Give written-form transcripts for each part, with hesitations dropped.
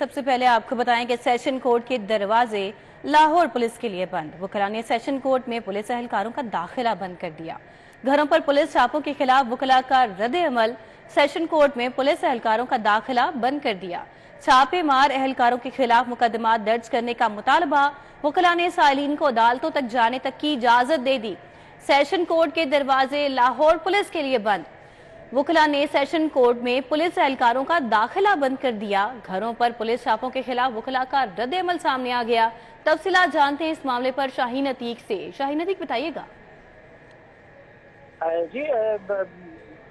सबसे पहले आपको बताएं कि सेशन कोर्ट के दरवाजे लाहौर पुलिस के लिए बंद। वकला ने सेशन कोर्ट में पुलिस एहलकारों का दाखिला बंद कर दिया। घरों पर पुलिस छापों के खिलाफ वकला का रद्द अमल। सेशन कोर्ट में पुलिस एहलकारों का दाखिला बंद कर दिया। छापे मार एहलकारों के खिलाफ मुकदमा दर्ज करने का मुतालबा। वकला ने साइलिन को अदालतों तक जाने तक की इजाजत दे दी। सेशन कोर्ट के दरवाजे लाहौर पुलिस के लिए बंद। वकला ने सेशन कोर्ट में पुलिस एहलकारों का दाखिला बंद कर दिया। घरों पर पुलिस छापों के खिलाफ वकला का रद्द अमल सामने आ गया। तफसीलात जानते हैं इस मामले पर शाहीन अतीक से। शाहीन अतीक, बताइएगा। जी,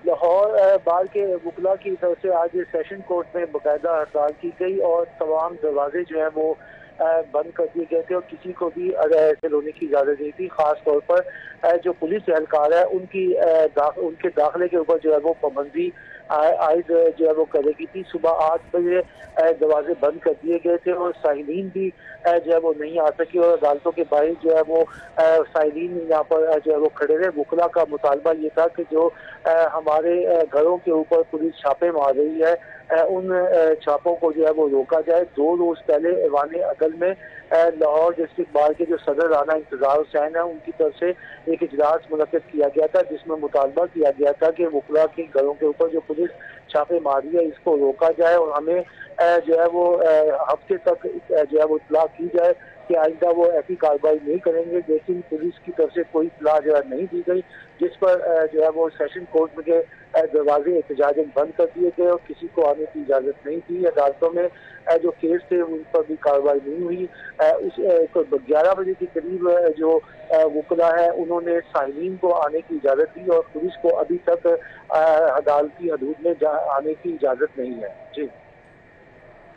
लाहौर बार के वकला की तरफ से आज सेशन कोर्ट में बाकायदा हड़ताल की गई और तमाम दरवाजे जो है वो बंद कर दिए गए थे और किसी को भी ऐसे होने की इजाजत नहीं थी। खास तौर पर जो पुलिस एहलकार है उनके दाखिले के ऊपर जो है वो पाबंदी आयद जो है वो करेगी थी। सुबह 8 बजे दरवाजे बंद कर दिए गए थे और साइलिन भी जो है वो नहीं आ सकी और अदालतों के बाहर जो है वो साइलिन यहाँ पर जो है वो खड़े रहे। वकला का मुतालबा ये था कि जो हमारे घरों के ऊपर पुलिस छापे मार रही है उन छापों को जो है वो रोका जाए। 2 रोज पहले ऐवान अदल में लाहौर डिस्ट्रिक्ट बार के जो सदर राना इंतजार हुसैन है उनकी तरफ से एक इजलास मुनक्किद किया गया था जिसमें मुतालबा किया गया था कि वकला के घरों के ऊपर जो पुलिस छापे मारी है इसको रोका जाए और हमें जो है वो हफ्ते तक जो है वो इतला की जाए कि आइंदा वो ऐसी कार्रवाई नहीं करेंगे। लेकिन पुलिस की तरफ से कोई इतला जो है नहीं दी गई, जिस पर जो है वो सेशन कोर्ट में दरवाजे एहतजाजन बंद कर दिए गए और किसी को आने की इजाजत नहीं थी। अदालतों में जो केस थे उन पर भी कार्रवाई नहीं हुई। उस 11 बजे के करीब जो वकला है उन्होंने साइलिन को आने की इजाजत दी और पुलिस को अभी तक अदालती हदूद में आने की इजाजत नहीं है। जी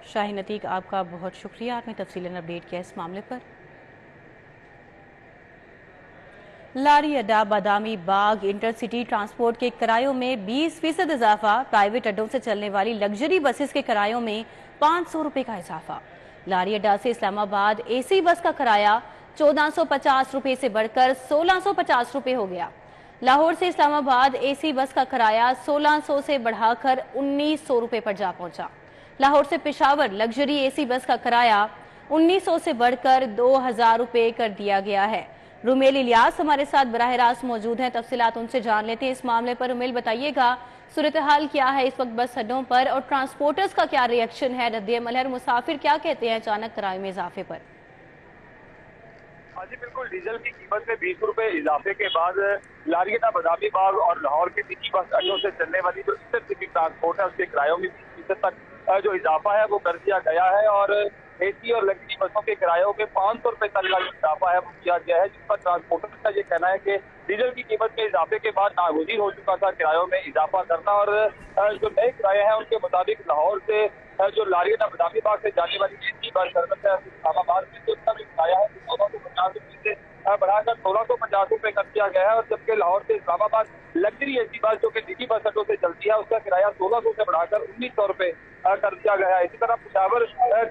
शाहीन अतीक, आपका बहुत शुक्रिया, आपने तफसीलन अपडेट किया इस मामले पर। लारी अड्डा बादामी बाग इंटरसिटी ट्रांसपोर्ट के किरायों में 20% इजाफा। प्राइवेट अड्डों से चलने वाली लग्जरी बसेस के किरायों में 500 रुपए का इजाफा। लारी अड्डा से इस्लामाबाद एसी बस का किराया 1450 रुपए से बढ़कर 1650 रुपए हो गया। लाहौर से इस्लामाबाद एसी बस का किराया 1600 से बढ़ाकर 1900 रुपए पर जा पहुंचा। लाहौर से पेशावर लग्जरी एसी बस का किराया 1900 से बढ़कर 2000 रुपए कर दिया गया है। रुमेल इलियास हमारे साथ बराह रास्त मौजूद हैं, तफसीलात उनसे जान लेते हैं इस मामले पर। रुमेल, बताइएगा, सूरत हाल क्या है इस वक्त बस अड्डों पर और ट्रांसपोर्टर्स का क्या रिएक्शन है, रद्द अमल है और मुसाफिर क्या कहते हैं अचानक किराए में इजाफे पर? हाँ जी, बिल्कुल। डीजल की कीमत में 20 रुपए इजाफे के बाद लारी अड्डा बादामी बाग और लाहौर के निजी बस अड्डों से चलने वाली जो इंटरसिटी ट्रांसपोर्ट है उसके किरायों में 20% तक जो इजाफा है वो कर दिया गया है और एसी और लग्जरी बसों के किरायों में 500 रुपए तक का जो इजाफा है वो किया गया है, जिस पर ट्रांसपोर्टर का ये कहना है कि डीजल की कीमत में इजाफे के बाद नागुज़ीर हो चुका था किरायों में इजाफा करना और जो नए किराए हैं उनके मुताबिक लाहौर से जो लारी अड्डा बादामी बाग से जाने वाली एसी बस सर्विस है इस्लामाबाद में जो उसका जो किराया है 1450 रुपए से बढ़ाकर 1650 रुपए कर दिया गया है और जबकि लाहौर से इस्लामाबाद लग्जरी एसी बस जो कि निजी बस अड्डों से चलती है उसका किराया 1600 से बढ़ाकर 1900 रुपए कर दिया गया है। इसी तरह पेशावर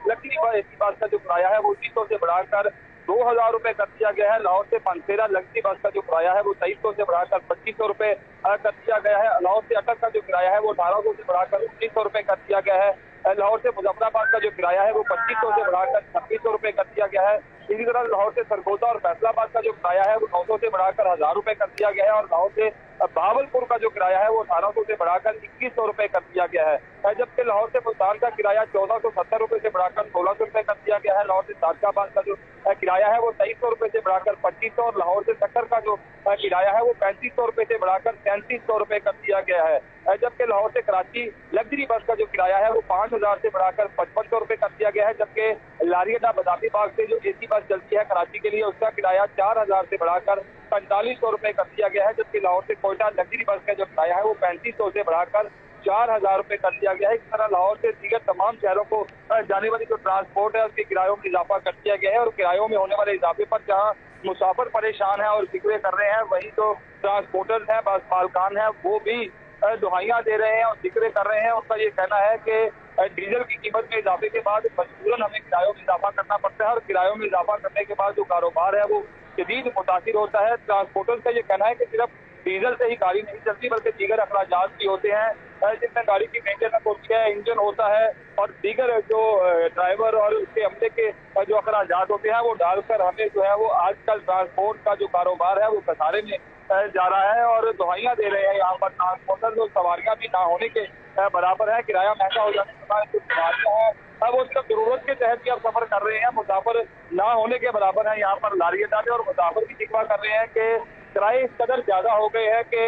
लग्जरी एसी बस का जो किराया है वो 1900 से बढ़ाकर 2000 रुपए कर दिया गया है। लाहौर से पंसेरा लग्जरी बस का जो किराया है वो 2300 से बढ़ाकर 2500 रुपए कर दिया गया है। लाहौर से अटक का जो किराया है वो 1800 से बढ़ाकर 1900 रुपए कर दिया गया है। लाहौर से मुजफ्फराबाद का जो किराया है वो 2500 से बढ़ाकर 2600 रुपए कर दिया गया है। इसी तरह लाहौर से सरगोदा और फैसलाबाद का जो किराया है वो 900 से बढ़ाकर 1000 रुपए कर दिया गया है और लाहौर से बहावलपुर का जो किराया है वो 1800 से बढ़ाकर 2100 रुपए कर दिया गया है। जबकि लाहौर से मुल्तान का किराया 1470 रुपए से बढ़ाकर 1600 रुपए कर दिया गया है। लाहौर से सादकाबाद का जो किराया है वो 2300 रुपए से बढ़ाकर 2500 और लाहौर से सक्कर का जो किराया है वो 3500 रुपए से बढ़ाकर 3300 रुपए कर दिया गया है। जबकि लाहौर से कराची लग्जरी बस का जो किराया है वो 5000 से बढ़ाकर 5500 रुपए कर दिया गया है। जबकि लारी अड्डा बादामी बाग से जो एसी बस चलती है कराची के लिए उसका किराया 4000 से बढ़ाकर 4500 रुपए कर दिया गया है। जबकि लाहौर से कोयटा लग्जरी बस का जो किराया है वो 3500 से बढ़ाकर 4000 रुपए कर दिया गया है। इस तरह लाहौर से दीगर तमाम शहरों को जाने वाली जो ट्रांसपोर्ट है उसके किरायों में इजाफा कर दिया गया है और किरायों में होने वाले इजाफे पर जहां मुसाफिर परेशान है और जिक्र कर रहे हैं, वहीं जो ट्रांसपोर्टर्स हैं, बस मालकान हैं, वो भी दुहाइयां दे रहे हैं और जिक्र कर रहे हैं। उनका ये कहना है कि डीजल की कीमत में इजाफे के बाद मजबूरन हमें किरायों में इजाफा करना पड़ता है और किरायों में इजाफा करने के बाद जो कारोबार है वो शदीद मुतासिर होता है। ट्रांसपोर्टर्स का ये कहना है कि सिर्फ डीजल से ही गाड़ी नहीं चलती बल्कि दीगर अखराजात भी होते हैं जिसमें गाड़ी की मेंटेनेंस होती है, इंजन होता है और दीगर जो ड्राइवर और उसके अमले के जो अखराजात होते हैं वो डालकर हमें जो है वो आजकल ट्रांसपोर्ट का जो कारोबार है वो खसारे में जा रहा है और दुहाइयां दे रहे हैं यहाँ पर ट्रांसपोर्टर। जो सवारियां भी ना होने के बराबर है, किराया महंगा हो जाने के बाद जो सवारियां हैं वो सिर्फ जरूरत के तहत ही अब सफर कर रहे हैं, मुसाफिर ना होने के बराबर है। यहाँ पर लारियां डाले और मुसाफिर भी शिकवा कर रहे हैं कि किराए इस कदर ज्यादा हो गए हैं कि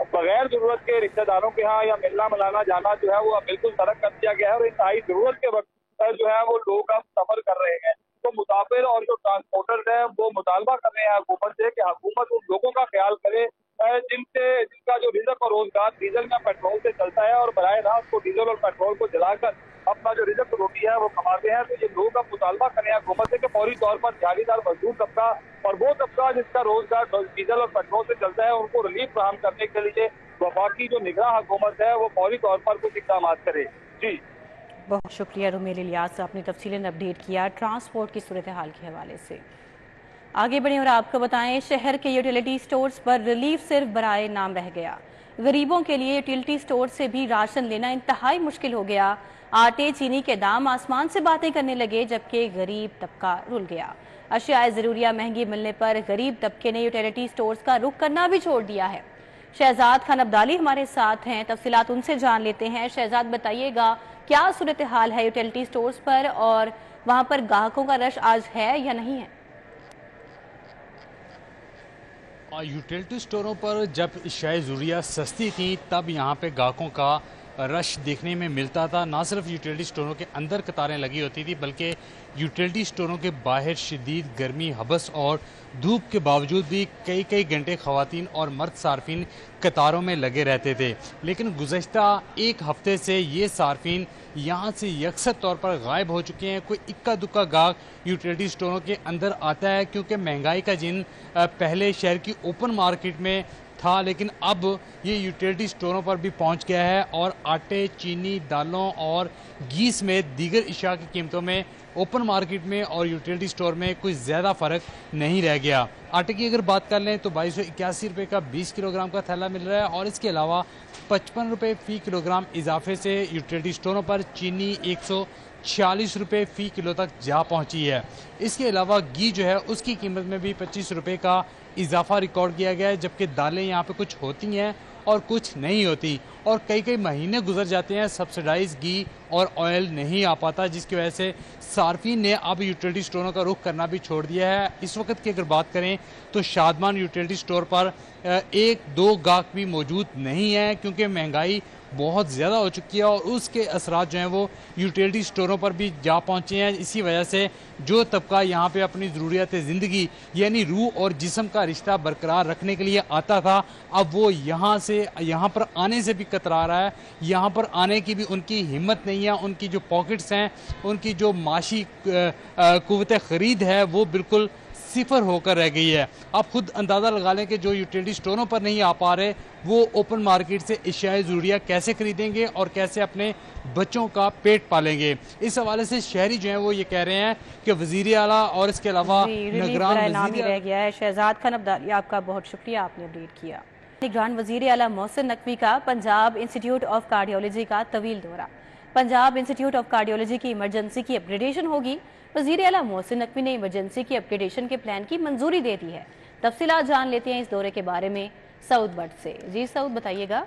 बगैर जरूरत के रिश्तेदारों के यहाँ या मिलना मिलाना जाना जो है वो बिल्कुल तर्क कर दिया गया है और इंतहाई जरूरत के वक्त जो है वो लोग अब सफर कर रहे हैं। तो मुसाफिर और जो ट्रांसपोर्टर है वो मुतालबा कर रहे हैं हुकूमत से कि हुकूमत उन लोगों का ख्याल करे जिनका जो रिजक और रोजगार डीजल या पेट्रोल से चलता है और बराह रास्त को डीजल और पेट्रोल को जलाकर अपना जो रिजक रोटी है वो कमाते हैं। तो ये लोग अब मुतालबा करें हुकूमत से कि फौरी तौर पर दिहाड़ीदार मजदूर तबका और वो तबका जिसका रोजगार डीजल और पेट्रोल से चलता है उनको रिलीफ फराहम करने के लिए वफाकी जो निगरान हुकूमत है वो फौरी तौर पर कुछ इक़दाम करे। जी बहुत शुक्रिया रुमेल इलियास, आपने तफसीलन अपडेट किया ट्रांसपोर्ट की सूरत हाल के हवाले से। आगे बढ़ें और आपको बताएं, शहर के यूटिलिटी स्टोर्स पर रिलीफ सिर्फ बराए नाम रह गया। गरीबों के लिए यूटिलिटी स्टोर से भी राशन लेना इंतहाई मुश्किल हो गया। आटे चीनी के दाम आसमान से बातें करने लगे, जबकि गरीब तबका रुल गया। अशियाए ज़रूरिया महंगी मिलने पर गरीब तबके ने यूटिलिटी स्टोर्स का रुख करना भी छोड़ दिया है। शहजाद खान अब्दाली हमारे साथ हैं, तफसीलात उनसे जान लेते हैं। शहजाद, बताइएगा क्या सूरत हाल है यूटिलिटी स्टोर्स पर और वहां पर ग्राहकों का रश आज है या नहीं है? यूटिलिटी स्टोरों पर जब अशियाए ज़रूरिया सस्ती थी तब यहाँ पे ग्राहकों का रश देखने में मिलता था। ना सिर्फ यूटिलिटी स्टोरों के अंदर कतारें लगी होती थी बल्कि यूटिलिटी स्टोरों के बाहर शदीद गर्मी, हबस और धूप के बावजूद भी कई कई घंटे ख़वातीन और मर्द सार्फिन कतारों में लगे रहते थे। लेकिन गुज़श्ता एक हफ्ते से ये सार्फिन यहाँ से यकसर तौर पर गायब हो चुके हैं। कोई इक्का दुक्का गाहक यूटिलिटी स्टोरों के अंदर आता है क्योंकि महंगाई का जिन पहले शहर की ओपन मार्केट में था, लेकिन अब ये यूटिलिटी स्टोरों पर भी पहुंच गया है और आटे, चीनी, दालों और घी समेत दीगर अशिया की कीमतों में ओपन मार्केट में और यूटिलिटी स्टोर में कोई ज़्यादा फ़र्क नहीं रह गया। आटे की अगर बात कर लें तो 2281 रुपये का 20 किलोग्राम का थैला मिल रहा है और इसके अलावा 55 रुपये फ़ी किलोग्राम इजाफे से यूटिलिटी स्टोरों पर चीनी 146 रुपये फ़ी किलो तक जा पहुंची है। इसके अलावा घी जो है उसकी कीमत में भी 25 रुपये का इजाफा रिकॉर्ड किया गया है, जबकि दालें यहाँ पे कुछ होती हैं और कुछ नहीं होती और कई कई महीने गुजर जाते हैं सब्सिडाइज घी और ऑयल नहीं आ पाता, जिसकी वजह से सार्फिन ने अब यूटिलिटी स्टोरों का रुख करना भी छोड़ दिया है। इस वक्त की अगर बात करें तो शादमान यूटिलिटी स्टोर पर एक दो गाहक भी मौजूद नहीं है क्योंकि महंगाई बहुत ज़्यादा हो चुकी है और उसके असरात जो हैं वो यूटिलिटी स्टोरों पर भी जा पहुँचे हैं। इसी वजह से जो तबका यहाँ पे अपनी ज़रूरियात ज़िंदगी यानी रूह और जिस्म का रिश्ता बरकरार रखने के लिए आता था, अब वो यहाँ पर आने से भी कतरा रहा है। यहाँ पर आने की भी उनकी हिम्मत नहीं है। उनकी जो पॉकेट्स हैं, उनकी जो माशी कुव्वत ख़रीद है वो बिल्कुल सिफर होकर रह गई है। आप खुद अंदाज़ा लगा लें कि जो यूटिलिटी स्टोरों पर नहीं आ पा रहे वो ओपन मार्केट से अशियाए ज़रूरिया कैसे खरीदेंगे और कैसे अपने बच्चों का पेट पालेंगे। इस हवाले से शहरी जो हैं वो ये कह रहे हैं कि वज़ीर आला और इसके अलावा निगरान नाम ही रह गया है। शहजाद खान अब्दाली, आपका बहुत शुक्रिया, आपने अपडेट किया। निगरान वज़ीर आला मोहसिन नकवी का पंजाब इंस्टीट्यूट ऑफ कार्डियोलॉजी का तवील दौरा। पंजाब इंस्टीट्यूट ऑफ कार्डियोलॉजी की इमरजेंसी की अपग्रेडेशन होगी। वज़ीर आला मोहसिन नकवी ने इमरजेंसी की अपग्रेडेशन के प्लान की मंजूरी दे दी है। तफसीलात जान लेते हैं इस दौरे के बारे में सऊद भट्ट से। जी सऊद, बताइएगा।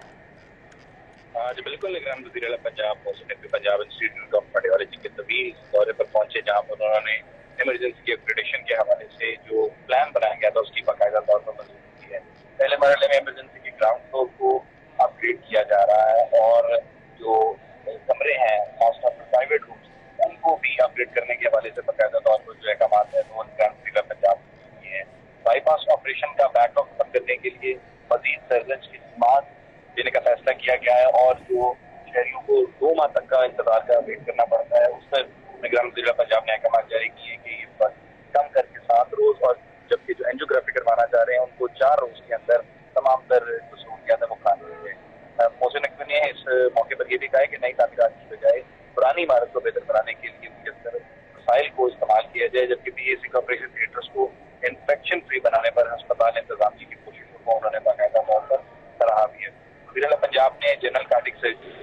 जी बिल्कुल, निगरान वज़ीर आला Punjab Mohsin Naqvi Punjab institute of cardiology के तवील दौरे पर पहुंचे, जहां पर उन्होंने इमरजेंसी की अपग्रेडेशन के हवाले से जो प्लान बनाया गया था उसकी बाकायदा तौर पर मंजूरी दी है। पहले मरहले में इमरजेंसी के ग्राउंड फ्लोर को अपग्रेड किया जा रहा है और जो कमरे हैं खासतौर पर प्राइवेट रूम्स उनको भी अपग्रेड करने के हवाले से बाकायदा तौर पर जो अहकाम है वो निगरान वज़ीर आला पंजाब ने किए हैं। बाईपास ऑपरेशन का बैकलॉग खत्म करने के लिए मजीद सर्जन की खिदमात देने का फैसला किया गया है और जो शहरियों को 2 माह तक का इंतजार का वेट करना पड़ता है उस पर निगरान वज़ीर आला पंजाब ने अहकाम जारी किए कि ये कम करके 7 रोज और जबकि जो एंजियोग्राफी करवाना चाह रहे हैं उनको 4 रोज के अंदर तमाम तर जो सहूलियात है वो कायम की जाए। मोहसिन नकवी ने इस मौके पर यह भी कहा कि नई तामीरात की बजाय पुरानी इमारत को बेहतर बनाने के लिए मुयस्सर वसाइल को इस्तेमाल किया जाए, जबकि बीएसी के ऑपरेशन थिएटर्स को इन्फेक्शन फ्री बनाने पर अस्पताल इंतजामिया की कोशिशों को उन्होंने बाकायदा तौर पर सराहा भी है। वज़ीर आला पंजाब ने जनरल कार्डिक सर्जरी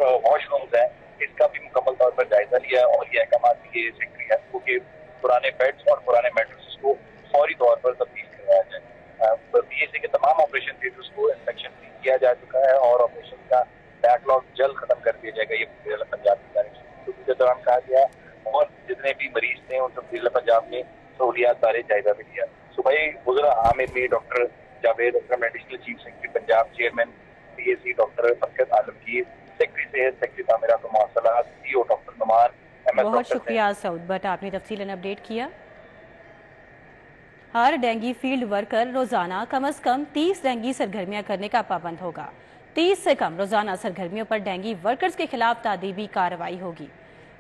वॉशरूम्स हैं, इसका भी मुकम्मल तौर पर जायजा लिया और ये अहकाम दिए सेक्रेटरी हेल्थ को कि पुराने बेड्स और पुराने मैट्रेसेस को फौरी तौर पर तब्दील करवाया जाए। BAC के तमाम ऑपरेशन थिएटर्स को इंस्पेक्शन किया जा चुका है और ऑपरेशन का बैकलॉग जल्द खत्म कर दिया जाएगा, ये पंजाब की तारीफ के दौरान कहा गया। और जितने भी मरीज थे उन सब पंजाब में सहूलियात बारे जायजा भी लिया। सुबह गुजरा आमिर में doctor Javed Akram, additional chief secretary Punjab, chairman BAC doctor Barkat Alamgir, secretary सेहत सेक्रेटरी तामीरात व मवासलात, CEO डॉक्टर नुमान। बहुत शुक्रिया सऊद भट्ट, आपने तफसीलन अपडेट किया। हर डेंगी फील्ड वर्कर रोजाना कम से कम 30 डेंगी सरगर्मियां करने का पाबंद होगा। 30 से कम रोजाना सरगर्मियों पर डेंगी वर्कर्स के खिलाफ तादीबी कार्रवाई होगी।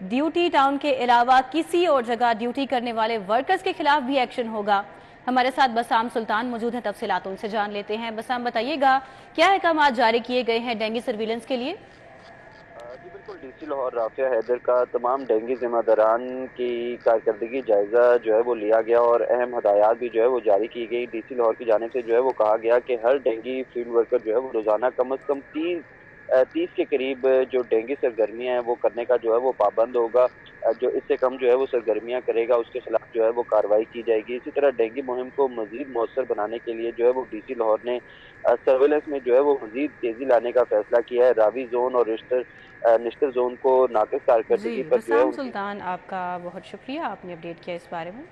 ड्यूटी टाउन के अलावा किसी और जगह ड्यूटी करने वाले वर्कर्स के खिलाफ भी एक्शन होगा। हमारे साथ बसाम सुल्तान मौजूद हैं, तफसीलात उनसे जान लेते हैं। बसाम, बताइएगा क्या अहकाम जारी किए गए हैं डेंगी सर्विलेंस के लिए? जी बिल्कुल, DC लाहौर राफिया हैदर का तमाम डेंगी जिम्मेदारान की कारकर्दगी जायजा जो है वो लिया गया और अहम हदायत भी जो है वो जारी की गई। DC लाहौर की जानिब से जो है वो कहा गया कि हर डेंगी फील्ड वर्कर जो है वो रोजाना कम से कम 30 के करीब जो डेंगी सरगर्मियां हैं वो करने का जो है वो पाबंद होगा। जो इससे कम जो है वो सरगर्मियां करेगा उसके खिलाफ जो है वो कार्रवाई की जाएगी। इसी तरह डेंगी मुहिम को मजीद मौसर बनाने के लिए जो है वो DC लाहौर ने सर्वेलेंस में जो है वो मजीद तेजी लाने का फैसला किया है। रावी जोन और निश्तर जोन को नाकिस कारकर्दगी पर जो है। सुल्तान, आपका बहुत शुक्रिया, आपने अपडेट किया इस बारे में।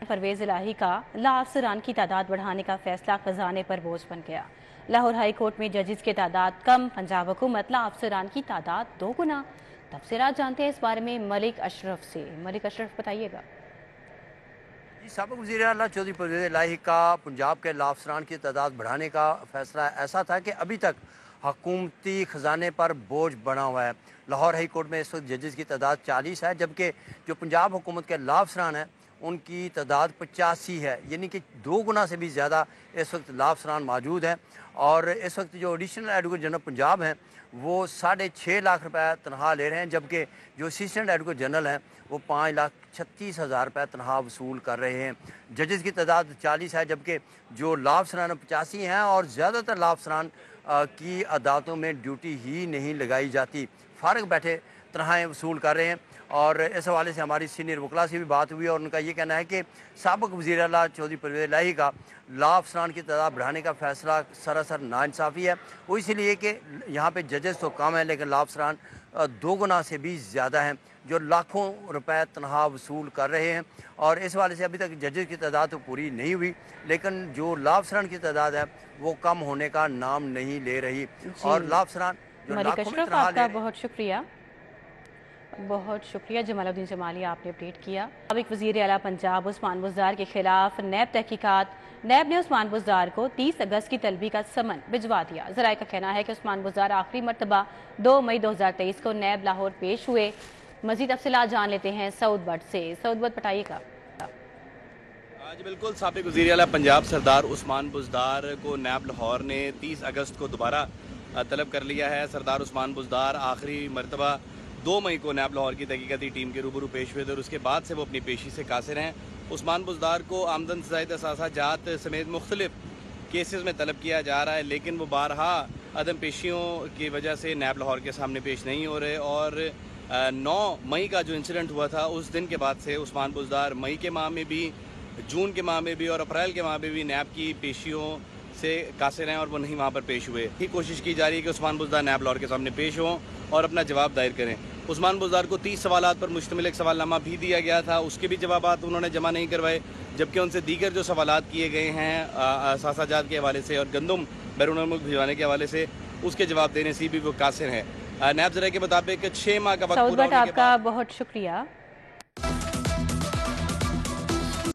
परवेज इलाही का लाअफसरान की तादाद बढ़ाने का फैसला खजाने पर बोझ बन गया। लाहौर हाई कोर्ट में जजेस की तादाद कम, पंजाब हुकूमत लाअफसरान की तादाद 2 गुना। तफसीरात जानते हैं इस बारे में मलिक अशरफ से। मलिक अशरफ, बताइएगा। साबिक़ वज़ीर आला चौधरी परवेज़ इलाही का पंजाब के लाअफसरान की तादाद बढ़ाने का फैसला ऐसा था कि अभी तक हुकूमती ख़जाने पर बोझ बना हुआ है। लाहौर हाई कोर्ट में इस वक्त जजेस की तादाद 40 है, जबकि जो पंजाब हुकूमत के लाअफसरान हैं उनकी तादाद 85 है, यानी कि 2 गुना से भी ज़्यादा इस वक्त लाअफसरान मौजूद हैं। और इस वक्त जो एडिशनल एडवोकेट जनरल पंजाब हैं वो 6.5 लाख रुपए तनख्वाह ले रहे हैं, जबकि जो असिस्टेंट एडवोकेट जनरल हैं वो 5,36,000 रुपये तनख्वाह वसूल कर रहे हैं। जजेस की तादाद 40 है, जबकि जो लाअफसरान 85 हैं और ज़्यादातर लाअफसरान की अदालतों में ड्यूटी ही नहीं लगाई जाती, फारग बैठे तनख्वाहें वसूल कर रहे हैं। और इस हवाले से हमारी सीनियर वकला से भी बात हुई और उनका ये कहना है कि साबिक़ वज़ीर आला चौधरी परवेज़ इलाही का लाअफसरान की तादाद बढ़ाने का फैसला सरासर नाइंसाफ़ी है। वो इसलिए कि यहाँ पे जजेस तो कम हैं लेकिन लाअफसरान 2 गुना से भी ज़्यादा हैं जो लाखों रुपए तनख्वाह वसूल कर रहे हैं। और इस वाले से अभी तक जजेस की तादाद तो पूरी नहीं हुई, लेकिन जो लाअफसरान की तादाद है वो कम होने का नाम नहीं ले रही। और लाअफसरान आपका बहुत शुक्रिया, बहुत शुक्रिया जमालुद्दीन जमाली, आपने अपडेट किया। साबिक़ वज़ीर आला पंजाब उस्मान बुज़दार के खिलाफ नैब तहकीकात। नैब ने उस्मान बुज़दार को 30 अगस्त की तलबी का समन भिजवा दिया। ज़राए का कहना है कि उस्मान बुज़दार आखिरी मरतबा 2 मई 2023 को नैब लाहौर पेश हुए। मज़ीद तफसीलात जान लेते हैं सऊद भट्ट से। सऊद भट्ट, बताइएगा। जी बिल्कुल, साबिक़ वज़ीर आला पंजाब सरदार उस्मान बुज़दार को नैब लाहौर ने 30 अगस्त को दोबारा तलब कर लिया है। सरदार उस्मान बुज़दार आखिरी मरतबा 2 मई को नैब लाहौर की तहकीकाती टीम के रूबरू पेश हुए थे और उसके बाद से वो अपनी पेशी से कासिर हैं। उस्मान बुज़दार को आमदन से ज़ायद असासाजात समेत मुख्तलिफ केसेस में तलब किया जा रहा है, लेकिन वो बारहा अदम पेशियों की वजह से नैब लाहौर के सामने पेश नहीं हो रहे। और 9 मई का जो इंसिडेंट हुआ था उस दिन के बाद से उस्मान बुज़दार मई के माह में भी, जून के माह में भी और अप्रैल के माह में भी नैब की पेशियों से कासिर हैं और वो नहीं वहाँ पर पेश हुए। ही कोशिश की जा रही है कि उस्मान बुज़दार नैब लाहौर के सामने पेश हों और अपना जवाब दायर करें। उस्मान बुज़दार को 30 सवालात पर मुश्तमिल एक सवालनामा भी दिया गया था, उसके भी जवाबात उन्होंने जमा नहीं करवाए, जबकि उनसे दीगर जो सवालात किए गए हैं असासाजात के हवाले से और गंदम बैरून मुल्क भिजवाने के हवाले से उसके जवाब देने से भी वो कासिर हैं। नैब ज़राए के मुताबिक 6 माह का वक्त आपका बहुत शुक्रिया।